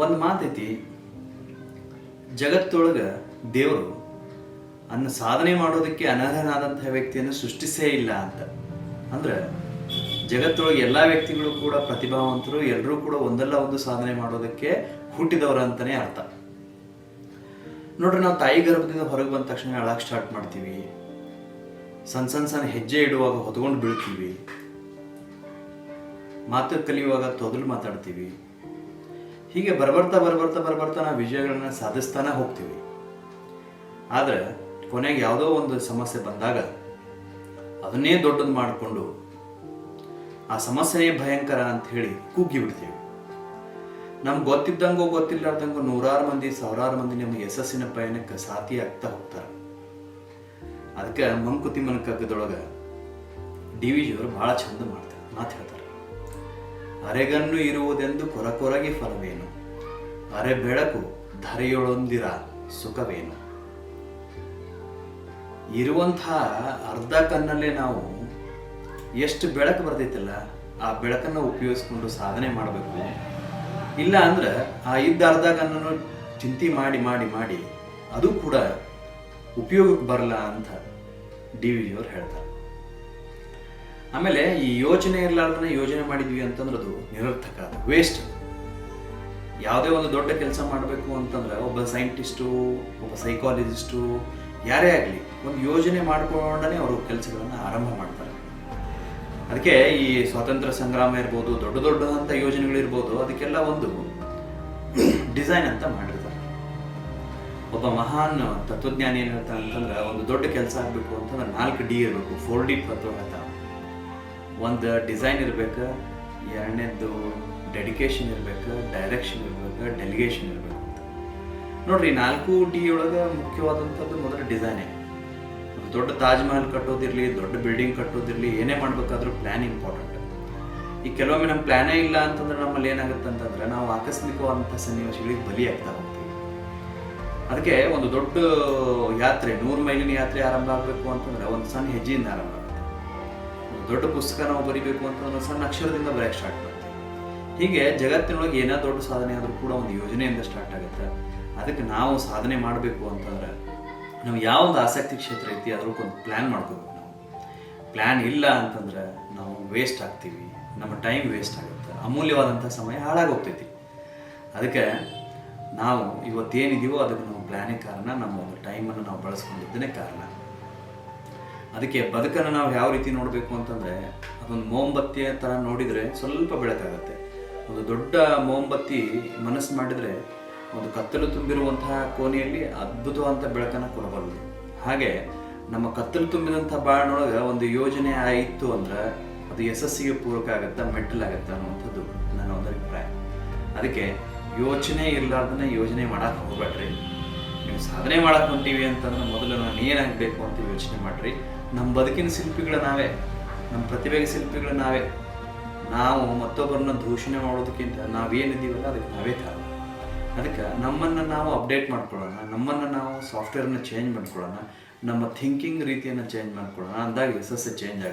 ಒಂದು ಮಾತೈತಿ, ಜಗತ್ತೊಳಗೆ ದೇವರು ಸಾಧನೆ ಮಾಡೋದಕ್ಕೆ ಅನರ್ಹನಾದಂತಹ ವ್ಯಕ್ತಿಯನ್ನು ಸೃಷ್ಟಿಸೇ ಇಲ್ಲ ಅಂತ. ಅಂದ್ರೆ ಜಗತ್ತೊಳಗೆ ಎಲ್ಲ ವ್ಯಕ್ತಿಗಳು ಕೂಡ ಪ್ರತಿಭಾವಂತರು, ಎಲ್ಲರೂ ಕೂಡ ಒಂದಲ್ಲ ಒಂದು ಸಾಧನೆ ಮಾಡೋದಕ್ಕೆ ಹುಟ್ಟಿದವರು ಅಂತಾನೆ ಅರ್ಥ. ನೋಡ್ರಿ, ನಾವು ತಾಯಿ ಗರ್ಭದಿಂದ ಹೊರಗೆ ಬಂದ ತಕ್ಷಣ ಅಳಕ್ಕೆ ಸ್ಟಾರ್ಟ್ ಮಾಡ್ತೀವಿ. ಸಣ್ಣ ಹೆಜ್ಜೆ ಇಡುವಾಗ ಹೊತ್ಕೊಂಡು ಬೀಳ್ತೀವಿ. ಮಾತು ಕಲಿಯುವಾಗ ತೊದಲು ಮಾತಾಡ್ತೀವಿ. ಹೀಗೆ ಬರ್ಬರ್ತಾ ನಾವು ವಿಜಯಗಳನ್ನ ಸಾಧಿಸ್ತಾನೆ ಹೋಗ್ತೀವಿ. ಆದ್ರೆ ಕೊನೆಗೆ ಯಾವುದೋ ಒಂದು ಸಮಸ್ಯೆ ಬಂದಾಗ ಅದನ್ನೇ ದೊಡ್ಡದು ಮಾಡಿಕೊಂಡು ಆ ಸಮಸ್ಯೆಯೇ ಭಯಂಕರ ಅಂತ ಹೇಳಿ ಕುಗ್ಗಿ ಬಿಡ್ತೀವಿ. ನಮ್ಗೆ ಗೊತ್ತಿದ್ದಂಗೋ ಗೊತ್ತಿಲ್ಲಾರ್ದಂಗೋ ನೂರಾರು ಮಂದಿ, ಸಾವಿರಾರು ಮಂದಿ ನಮಗೆ ಯಶಸ್ಸಿನ ಪಯಣಕ್ಕೆ ಸಾಥಿ ಆಗ್ತಾ ಹೋಗ್ತಾರೆ. ಅದಕ್ಕೆ ಮಂಕುತಿಮ್ಮನ ಕಗ್ಗದೊಳಗೆ ಡಿ.ವಿ.ಜಿ ಅವರು ಬಹಳ ಚಂದ ಮಾತು ಹೇಳ್ತಾರೆ. ಅರೆಗಣ್ಣು ಇರುವುದೆಂದು ಕೊರಕೊರಗೆ ಫಲವೇನು, ಅರೆ ಬೆಳಕು ಧರೆಯೊಳೊಂದಿರ ಸುಖವೇನು. ಇರುವಂತಹ ಅರ್ಧ ಕಣ್ಣಲ್ಲೇ ನಾವು ಎಷ್ಟು ಬೆಳಕು ಬರ್ತೈತಲ್ಲ, ಆ ಬೆಳಕನ್ನು ಉಪಯೋಗಿಸ್ಕೊಂಡು ಸಾಧನೆ ಮಾಡಬೇಕು. ಇಲ್ಲ ಅಂದ್ರೆ ಆ ಇದ್ದ ಅರ್ಧ ಕಣ್ಣನ್ನು ಚಿಂತೆ ಮಾಡಿ ಮಾಡಿ ಮಾಡಿ ಅದು ಕೂಡ ಉಪಯೋಗಕ್ಕೆ ಬರಲ್ಲ ಅಂತ ಡಿ.ವಿ.ಜಿ ಅವರು ಹೇಳ್ತಾರೆ. ಆಮೇಲೆ ಈ ಯೋಚನೆ ಇರಲಾರ್ದನ್ನ ಯೋಜನೆ ಮಾಡಿದ್ವಿ ಅಂತಂದ್ರೆ ಅದು ನಿರರ್ಥಕ, ಅದು ವೇಸ್ಟ್. ಯಾವುದೇ ಒಂದು ದೊಡ್ಡ ಕೆಲಸ ಮಾಡಬೇಕು ಅಂತಂದ್ರೆ ಒಬ್ಬ ಸೈಂಟಿಸ್ಟು, ಒಬ್ಬ ಸೈಕಾಲಜಿಸ್ಟು, ಯಾರೇ ಆಗಲಿ ಒಂದು ಯೋಜನೆ ಮಾಡ್ಕೊಂಡೇ ಅವರು ಕೆಲಸಗಳನ್ನು ಆರಂಭ ಮಾಡ್ತಾರೆ. ಅದಕ್ಕೆ ಈ ಸ್ವಾತಂತ್ರ್ಯ ಸಂಗ್ರಾಮ ಇರ್ಬೋದು, ದೊಡ್ಡ ದೊಡ್ಡದಂಥ ಯೋಜನೆಗಳಿರ್ಬೋದು, ಅದಕ್ಕೆಲ್ಲ ಒಂದು ಡಿಸೈನ್ ಅಂತ ಮಾಡಿರ್ತಾರೆ. ಒಬ್ಬ ಮಹಾನ್ ತತ್ವಜ್ಞಾನಿ ಏನು ಹೇಳ್ತಾನೆ ಅಂತಂದ್ರೆ, ಒಂದು ದೊಡ್ಡ ಕೆಲಸ ಆಗಬೇಕು ಅಂತಂದ್ರೆ 4D ಇರಬೇಕು, 4D ತತ್ವ ಹೇಳ್ತಾನೆ. ಒಂದು ಡಿಸೈನ್ ಇರಬೇಕು, ಎರಡನೇದು ಡೆಡಿಕೇಶನ್ ಇರಬೇಕು, ಡೈರೆಕ್ಷನ್ ಇರಬೇಕು, ಡೆಲಿಗೇಷನ್ ಇರಬೇಕು ಅಂತ. ನೋಡ್ರಿ, 4D ಒಳಗೆ ಮುಖ್ಯವಾದಂಥದ್ದು ಮೊದಲು ಡಿಸೈನೇ. ದೊಡ್ಡ ತಾಜ್ ಮಹಲ್ ಕಟ್ಟೋದಿರಲಿ, ದೊಡ್ಡ ಬಿಲ್ಡಿಂಗ್ ಕಟ್ಟೋದಿರಲಿ, ಏನೇ ಮಾಡಬೇಕಾದ್ರೂ ಪ್ಲ್ಯಾನ್ ಇಂಪಾರ್ಟೆಂಟ್. ಈ ಕೆಲವೊಮ್ಮೆ ನಮ್ಮ ಪ್ಲ್ಯಾನೇ ಇಲ್ಲ ಅಂತಂದ್ರೆ ನಮ್ಮಲ್ಲಿ ಏನಾಗುತ್ತೆ ಅಂತಂದ್ರೆ ನಾವು ಆಕಸ್ಮಿಕವಾದಂಥ ಸನ್ನಿವೇಶಗಳಿಗೆ ಬಲಿ ಆಗ್ತಾ ಹೋಗ್ತೀವಿ. ಅದಕ್ಕೆ ಒಂದು ದೊಡ್ಡ ಯಾತ್ರೆ, 100 ಮೈಲಿನ ಯಾತ್ರೆ ಆರಂಭ ಆಗಬೇಕು ಅಂತಂದ್ರೆ ಒಂದು ಸಣ್ಣ ಹೆಜ್ಜೆಯಿಂದ ಆರಂಭ ಆಗುತ್ತೆ. ಒಂದು ದೊಡ್ಡ ಪುಸ್ತಕ ನಾವು ಬರಿಬೇಕು ಅಂತಂದ್ರೆ ಒಂದು ಸಣ್ಣ ಅಕ್ಷರದಿಂದ ಬರೆಯಕ್ಕೆ ಸ್ಟಾರ್ಟ್ ಮಾಡ್ತೀವಿ. ಹೀಗೆ ಜಗತ್ತಿನೊಳಗೆ ಏನೋ ದೊಡ್ಡ ಸಾಧನೆ ಆದರೂ ಕೂಡ ಒಂದು ಯೋಜನೆಯಿಂದ ಸ್ಟಾರ್ಟ್ ಆಗುತ್ತೆ. ಅದಕ್ಕೆ ನಾವು ಸಾಧನೆ ಮಾಡಬೇಕು ಅಂತಂದ್ರೆ ನಾವು ಯಾವೊಂದು ಆಸಕ್ತಿ ಕ್ಷೇತ್ರ ಐತಿ ಅದ್ರಕ್ಕೊಂದು ಪ್ಲ್ಯಾನ್ ಮಾಡ್ಕೋಬೇಕು. ನಾವು ಪ್ಲ್ಯಾನ್ ಇಲ್ಲ ಅಂತಂದ್ರೆ ನಾವು ವೇಸ್ಟ್ ಆಗ್ತೀವಿ, ನಮ್ಮ ಟೈಮ್ ವೇಸ್ಟ್ ಆಗುತ್ತೆ, ಅಮೂಲ್ಯವಾದಂಥ ಸಮಯ ಹಾಳಾಗೋಗ್ತೈತಿ. ಅದಕ್ಕೆ ನಾವು ಇವತ್ತೇನಿದೀವೋ ಅದಕ್ಕೆ ನಮ್ಮ ಪ್ಲ್ಯಾನೇ ಕಾರಣ, ನಮ್ಮ ಒಂದು ಟೈಮನ್ನು ನಾವು ಬಳಸ್ಕೊಂಡಿದ್ದನೇ ಕಾರಣ. ಅದಕ್ಕೆ ಬದುಕನ್ನು ನಾವು ಯಾವ ರೀತಿ ನೋಡಬೇಕು ಅಂತಂದರೆ, ಅದೊಂದು ಮೋಂಬತ್ತಿಯ ಥರ ನೋಡಿದರೆ ಸ್ವಲ್ಪ ಬೆಳಕಾಗುತ್ತೆ. ಒಂದು ದೊಡ್ಡ ಮೋಂಬತ್ತಿ ಮನಸ್ಸು ಮಾಡಿದರೆ ಒಂದು ಕತ್ತಲು ತುಂಬಿರುವಂತಹ ಕೋಣೆಯಲ್ಲಿ ಅದ್ಭುತವಾದಂಥ ಬೆಳಕನ್ನು ಕೊಡಬಲ್ಲದು. ಹಾಗೆ ನಮ್ಮ ಕತ್ತಲು ತುಂಬಿದಂಥ ಬಾಳಿನೊಳಗೆ ಒಂದು ಯೋಜನೆ ಆಯಿತು ಅಂದ್ರೆ ಅದು ಯಶಸ್ಸಿಗೆ ಪೂರಕ ಆಗುತ್ತಾ, ಮೆಟ್ಟಲಾಗತ್ತೆ ಅನ್ನುವಂಥದ್ದು ನನ್ನ ಒಂದು ಅಭಿಪ್ರಾಯ. ಅದಕ್ಕೆ ಯೋಚನೆ ಇರಲಾರ್ದನ್ನ ಯೋಜನೆ ಮಾಡಕ್ಕೆ ಹೋಗ್ಬೇಡ್ರಿ. ನೀವು ಸಾಧನೆ ಮಾಡಕ್ಕೆ ಹೊಂಟೀವಿ ಅಂತಂದ್ರೆ ಮೊದಲು ನಾನು ಏನಾಗಬೇಕು ಅಂತ ಯೋಚನೆ ಮಾಡಿರಿ. ನಮ್ಮ ಬದುಕಿನ ಶಿಲ್ಪಿಗಳು ನಾವೇ, ನಮ್ಮ ಪ್ರತಿಭೆಗೆ ಶಿಲ್ಪಿಗಳು ನಾವೇ. ನಾವು ಮತ್ತೊಬ್ಬರನ್ನ ದೂಷಣೆ ಮಾಡೋದಕ್ಕಿಂತ ನಾವೇನಿದ್ದೀವಲ್ಲ ಅದಕ್ಕೆ ನಾವೇ ಕಾರಣ. ಅದಕ್ಕೆ ನಮ್ಮನ್ನು ನಾವು ಅಪ್ಡೇಟ್ ಮಾಡ್ಕೊಳ್ಳೋಣ, ನಮ್ಮನ್ನು ನಾವು ಸಾಫ್ಟ್ವೇರ್ನ ಚೇಂಜ್ ಮಾಡ್ಕೊಳ್ಳೋಣ, ನಮ್ಮ ಥಿಂಕಿಂಗ್ ರೀತಿಯನ್ನು ಚೇಂಜ್ ಮಾಡ್ಕೊಳ್ಳೋಣ. ಅಂದಾಗ ಯಶಸ್ಸು ಚೇಂಜ್ ಆಗುತ್ತೆ.